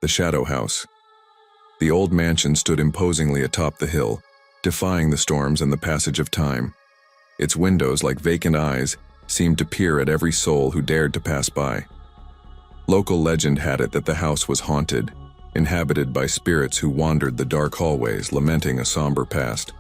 The Shadow House. The old mansion stood imposingly atop the hill, defying the storms and the passage of time. Its windows, like vacant eyes, seemed to peer at every soul who dared to pass by. Local legend had it that the house was haunted, inhabited by spirits who wandered the dark hallways, lamenting a somber past.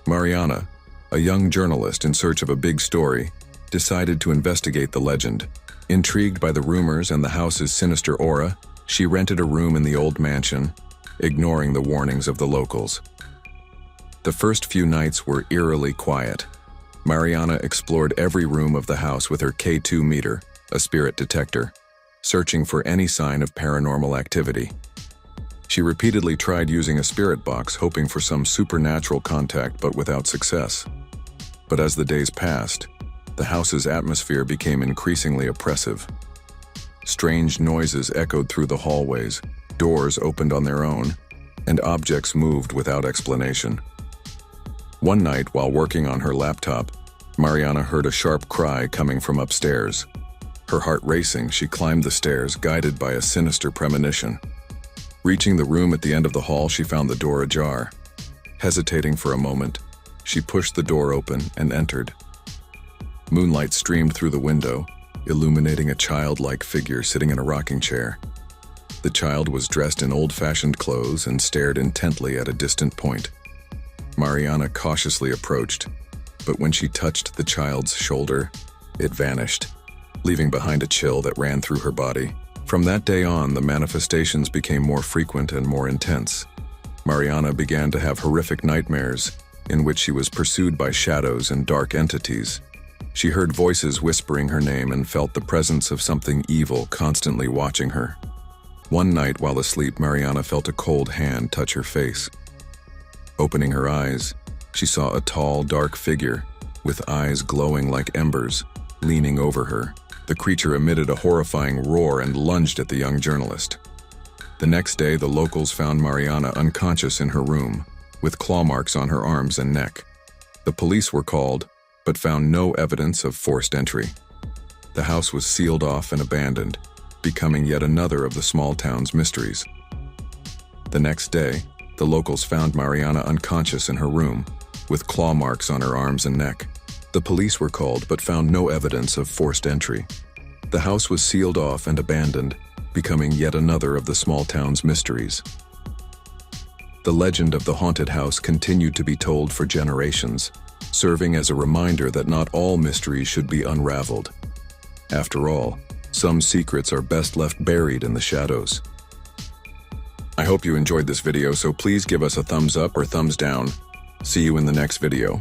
Mariana, a young journalist in search of a big story, decided to investigate the legend. Intrigued by the rumors and the house's sinister aura, she rented a room in the old mansion, ignoring the warnings of the locals. The first few nights were eerily quiet. Mariana explored every room of the house with her K2 meter, a spirit detector, searching for any sign of paranormal activity. She repeatedly tried using a spirit box, hoping for some supernatural contact, but without success. But as the days passed, the house's atmosphere became increasingly oppressive. Strange noises echoed through the hallways, doors opened on their own, and objects moved without explanation. One night, while working on her laptop, Mariana heard a sharp cry coming from upstairs. Her heart racing, she climbed the stairs, guided by a sinister premonition. Reaching the room at the end of the hall, she found the door ajar. Hesitating for a moment, she pushed the door open and entered. Moonlight streamed through the window, illuminating a childlike figure sitting in a rocking chair. The child was dressed in old-fashioned clothes and stared intently at a distant point. Mariana cautiously approached, but when she touched the child's shoulder, it vanished, leaving behind a chill that ran through her body. From that day on, the manifestations became more frequent and more intense. Mariana began to have horrific nightmares, in which she was pursued by shadows and dark entities. She heard voices whispering her name and felt the presence of something evil constantly watching her. One night while asleep, Mariana felt a cold hand touch her face. Opening her eyes, she saw a tall, dark figure, with eyes glowing like embers, leaning over her. The creature emitted a horrifying roar and lunged at the young journalist. The next day, the locals found Mariana unconscious in her room, with claw marks on her arms and neck. The police were called, but found no evidence of forced entry. The house was sealed off and abandoned, becoming yet another of the small town's mysteries. The next day, the locals found Mariana unconscious in her room, with claw marks on her arms and neck. The police were called, but found no evidence of forced entry. The house was sealed off and abandoned, becoming yet another of the small town's mysteries. The legend of the haunted house continued to be told for generations, serving as a reminder that not all mysteries should be unraveled. After all, some secrets are best left buried in the shadows. I hope you enjoyed this video, so please give us a thumbs up or thumbs down. See you in the next video.